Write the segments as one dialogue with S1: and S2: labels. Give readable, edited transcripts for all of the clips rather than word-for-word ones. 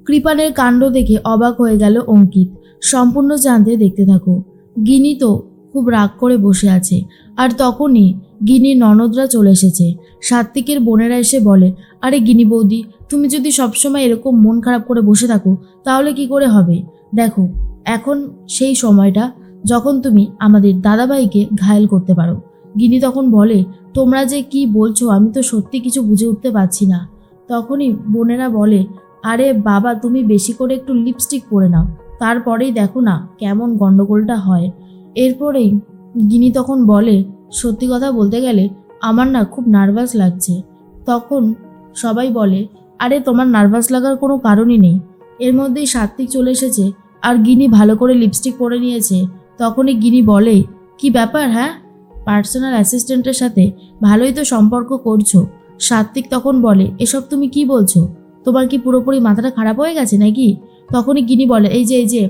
S1: কৃপানের কাণ্ড দেখে অবাক হয়ে গেল অঙ্কিত। সম্পূর্ণ জানতে দেখতে থাকো। গিনি তো খুব রাগ করে বসে আছে, আর তখনই গিনির ননদরা চলে এসেছে। সাত্বিকের বোনেরা এসে বলে, আরে গিনি বৌদি, তুমি যদি সবসময় এরকম মন খারাপ করে বসে থাকো তাহলে কি করে হবে? দেখো, এখন সেই সময়টা যখন তুমি আমাদের দাদাভাইকে ঘায়েল করতে পারো। গিনি তখন বলে, তোমরা যে কি বলছো আমি তো সত্যি কিছু বুঝে উঠতে পারছি না। তখনই বোনেরা বলে, আরে বাবা, তুমি বেশি করে একটু লিপস্টিক পরে নাও, তারপরেই দেখো না কেমন গন্ডগোলটা হয়। এরপরেই গিনি তখন বলে, সত্যি কথা বলতে গেলে আমার না খুব নার্ভাস লাগছে। তখন সবাই বলে, আরে তোমার নার্ভাস লাগার কোনো কারণই নেই। এর মধ্যেই সাত্বিক চলে এসেছে আর গিনি ভালো করে লিপস্টিক পরে নিয়েছে। তখনই গিনি বলে, কি ব্যাপার হ্যাঁ, পার্সোনাল অ্যাসিস্ট্যান্টের সাথে ভালোই তো সম্পর্ক করছো। সাত্বিক তখন বলে, এসব তুমি কি বলছো? তোমার কি পুরোপুরি মাথাটা খারাপ হয়ে গেছে নাকি? তখনই গিনি বলে, এই যে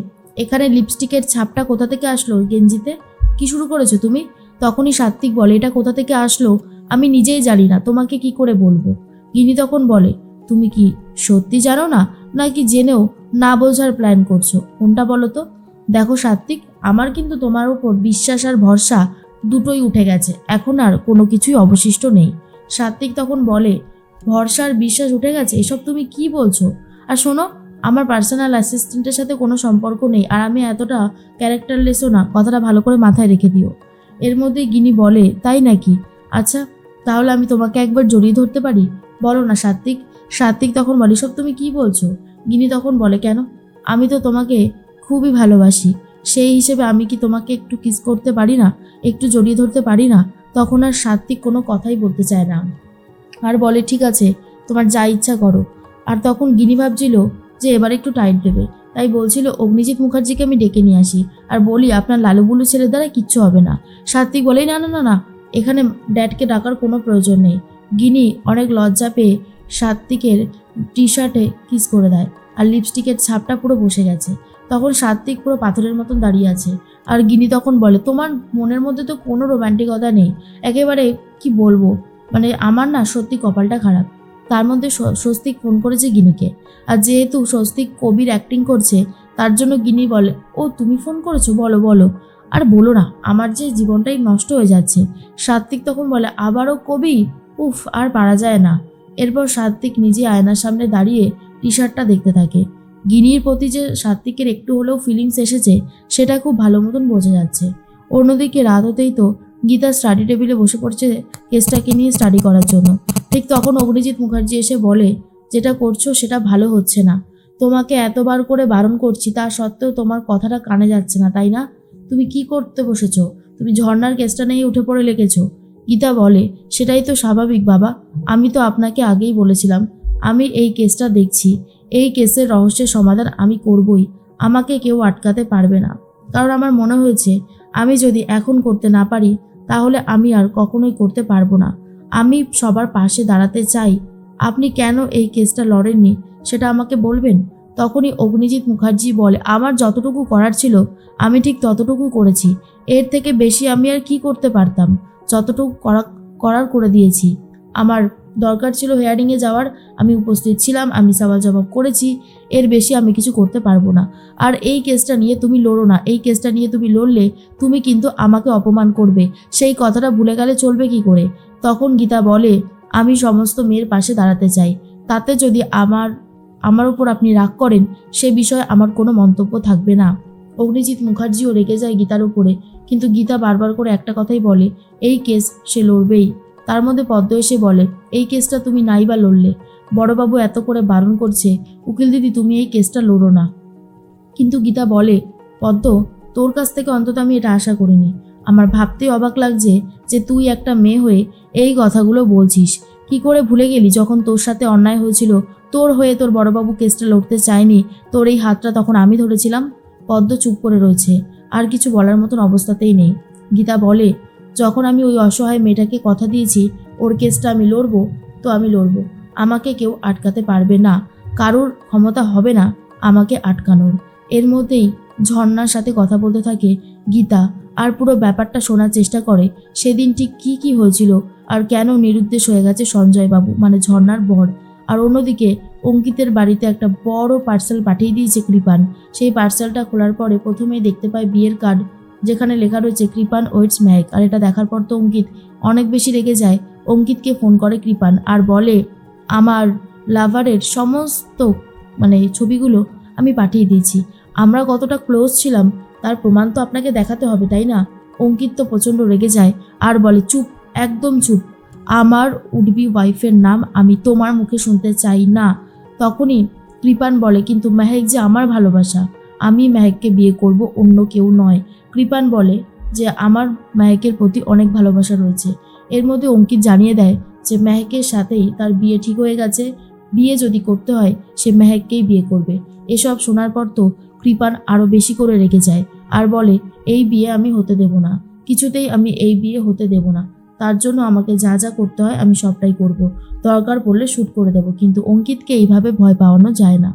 S1: এখানে লিপস্টিকের ছাপটা কোথা থেকে আসলো গেঞ্জিতে? কি শুরু করেছো তুমি? তখনই সাত্বিক বলে, এটা কোথা থেকে আসলো আমি নিজেই জানি না, তোমাকে কি করে বলবো? গিনি তখন বলে, তুমি কি সত্যি জানো না, নাকি জেনেও না বোঝার প্ল্যান করছো? কোনটা বলো তো? দেখো সাত্বিক, আমার কিন্তু তোমার উপর বিশ্বাস আর ভরসা দুটোই উঠে গেছে, এখন আর কোনো কিছুই অবশিষ্ট নেই। সাত্বিক তখন বলে, ভরসা আর বিশ্বাস উঠে গেছে? এসব তুমি কি বলছো? আর শোনো, আমার পার্সোনাল অ্যাসিস্ট্যান্টের সাথে কোনো সম্পর্ক নেই, আর আমি এতটা ক্যারেক্টারলেসও না, কথাটা ভালো করে মাথায় রেখে দিও। এর মধ্যে গিনি বলে, তাই নাকি? আচ্ছা, তাহলে আমি তোমাকে একবার জড়িয়ে ধরতে পারি? বলো না সাত্বিক। সাত্বিক তখন বলে, সব তুমি কি বলছো? গিনি তখন বলে, কেন, আমি তো তোমাকে খুবই ভালোবাসি, সেই হিসেবে আমি কি তোমাকে একটু কিস করতে পারি না, একটু জড়িয়ে ধরতে পারি না? তখন আর সাত্বিক কোনো কথাই বলতে চায় না, আর বলে, ঠিক আছে, তোমার যা ইচ্ছা করো। আর তখন গিনি ভাবছিল যে এবার একটু টাইট দেবে, তাই বলছিল অগ্নিজিৎ মুখার্জিকে আমি ডেকে নিয়ে আসি আর বলি আপনার লালুবুলু ছেলের দ্বারা কিচ্ছু হবে না। সাত্বিক বলেই, না না না না, এখানে ড্যাডকে ডাকার কোনো প্রয়োজন নেই। গিনি অনেক লজ্জা পেয়ে সাত্বিকের টি শার্টে কিস করে দেয়, আর লিপস্টিকের ছাপটা পুরো বসে গেছে। তখন সাত্বিক পুরো পাথরের মতন দাঁড়িয়ে আছে, আর গিনি তখন বলে, তোমার মনের মধ্যে তো কোনো রোম্যান্টিকতা নেই, একেবারে কি বলবো, মানে আমার না সত্যি কপালটা খারাপ। তার মধ্যে স্বস্তিক ফোন করেছে গিনিকে, আর যেহেতু স্বস্তিক কবির অ্যাক্টিং করছে তার জন্য গিনি বলে, ও তুমি ফোন করেছো, বলো বলো। আর বলো না, আমার যে জীবনটাই নষ্ট হয়ে যাচ্ছে। সাত্বিক তখন বলে, আবারও কবি, উফ, আর পারা যায় না। এরপর সাত্বিক নিজে আয়নার সামনে দাঁড়িয়ে টি শার্টটা দেখতে থাকে। গিনির প্রতি যে সাত্বিকের একটু হলেও ফিলিংস এসেছে সেটা খুব ভালো মতন বোঝা যাচ্ছে। অন্যদিকে রাত হতেই তো গীতা স্টাডি টেবিলে বসে পড়ছে কেসটাকে নিয়ে স্টাডি করার জন্য। ঠিক তখন অগ্নিজিৎ মুখার্জি এসে বলে, যেটা করছো সেটা ভালো হচ্ছে না, তোমাকে এতবার করে বারণ করছি তা সত্ত্বেও তোমার কথাটা কানে যাচ্ছে না, তাই না? তুমি কি করতে বসেছো? তুমি ঝর্ণার কেসটা নিয়ে উঠে পড়ে লেগেছো। গীতা বলে, সেটাই তো স্বাভাবিক বাবা, আমি তো আপনাকে আগেই বলেছিলাম আমি এই কেসটা দেখছি, এই কেসের রহস্যের সমাধান আমি করবই, আমাকে কেউ আটকাতে পারবে না। কারণ আমার মনে হয়েছে আমি যদি এখন করতে না পারি তাহলে আমি আর কখনোই করতে পারবো না। আমি সবার পাশে দাঁড়াতে চাই। আপনি কেন এই কেসটা লড়েননি সেটা আমাকে বলবেন? তখনই অগ্নিজিৎ মুখার্জি বলে, আমার যতটুকু করার ছিল আমি ঠিক ততটুকু করেছি, এর থেকে বেশি আমি আর কি করতে পারতাম? যতটুকু করার করে দিয়েছি। আমার দরকার ছিল হেয়ারিংয়ে যাওয়ার, আমি উপস্থিত ছিলাম, আমি সওয়াল জবাব করেছি, এর বেশি আমি কিছু করতে পারবো না। আর এই কেসটা নিয়ে তুমি লড়ো না, এই কেসটা নিয়ে তুমি লড়লে তুমি কিন্তু আমাকে অপমান করবে, সেই কথাটা ভুলে গেলে চলবে কি করে? তখন গীতা বলে, আমি সমস্ত মেয়ের পাশে দাঁড়াতে চাই, তাতে যদি আমার উপর আপনি রাগ করেন সে বিষয়ে আমার কোনো মন্তব্য থাকবে না। অগ্নিজিৎ মুখার্জিও রেগে যায় গীতার উপরে, কিন্তু গীতা বারবার করে একটা কথাই বলে, এই কেস সে লড়বেই। তার মধ্যে পদ্ম এসে বলে, এই কেসটা তুমি নাই বা লড়লে, বড়বাবু এত করে বারণ করছে, উকিল দিদি তুমি এই কেসটা লড়ো না। কিন্তু গীতা বলে, পদ্ম, তোর কাছ থেকে অন্তত আমি এটা আশা করিনি। আমার ভাবতেই অবাক লাগছে যে তুই একটা মেয়ে হয়ে এই কথাগুলো বলছিস। কি করে ভুলে গেলি যখন তোর সাথে অন্যায় হয়েছিল, তোর হয়ে তোর বড়বাবু কেসটা লড়তে চায়নি, তোর এই হাতটা তখন আমি ধরেছিলাম? পদ্ম চুপ করে রয়েছে, আর কিছু বলার মতন অবস্থাতেই নেই। গীতা বলে, যখন আমি ওই অসহায় মেয়েটাকে কথা দিয়েছি ওর কেসটা আমি লড়বো, তো আমি লড়বো, আমাকে কেউ আটকাতে পারবে না, কারোর ক্ষমতা হবে না আমাকে আটকানোর। এর মধ্যেই ঝর্ণার সাথে কথা বলতে থাকে গীতা, আর পুরো ব্যাপারটা শোনার চেষ্টা করে সেদিন ঠিক কী কী হয়েছিল আর কেন নিরুদ্দেশ হয়ে গেছে সঞ্জয়বাবু, মানে ঝর্ণার বর। আর অন্যদিকে অঙ্কিতের বাড়িতে একটা বড় পার্সেল পাঠিয়ে দিয়েছে কৃপান। সেই পার্সেলটা খোলার পরে প্রথমেই দেখতে পায় বিয়ের কার্ড, যেখানে লেখা রয়েছে কৃপান ওয়েটস মেহেক। আর এটা দেখার পর তো অঙ্কিত অনেক বেশি রেগে যায়। অঙ্কিতকে ফোন করে কৃপান আর বলে, আমার লাভারের সমস্ত ছবিগুলো আমি পাঠিয়ে দিয়েছি। আমরা কতটা ক্লোজ ছিলাম তার প্রমাণ তো আপনাকে দেখাতে হবে, তাই না? অঙ্কিত তো প্রচণ্ড রেগে যায় আর বলে, চুপ, একদম চুপ। আমার উডবি ওয়াইফের নাম আমি তোমার মুখে শুনতে চাই না। তখনই কৃপান বলে, কিন্তু মেহেক যে আমার ভালোবাসা, আমি মেহেককে বিয়ে করব, অন্য কেউ নয়। কৃপান বলে যে আমার মেহেকের প্রতি অনেক ভালোবাসা রয়েছে। এর মধ্যে অঙ্কিত জানিয়ে দেয় যে মেহেকের সাথেই তার বিয়ে ঠিক হয়ে গেছে, বিয়ে যদি করতে হয় সে মেহেককেই বিয়ে করবে। এসব শোনার পর তো কৃপান আরও বেশি করে রেগে যায় আর বলে, এই বিয়ে আমি হতে দেব না, কিছুতেই আমি এই বিয়ে হতে দেব না। তার জন্য আমাকে যা যা করতে হয় আমি সবটাই করব, দরকার পড়লে শ্যুট করে দেব, কিন্তু অঙ্কিতকে এইভাবে ভয় পাওয়ানো যায় না।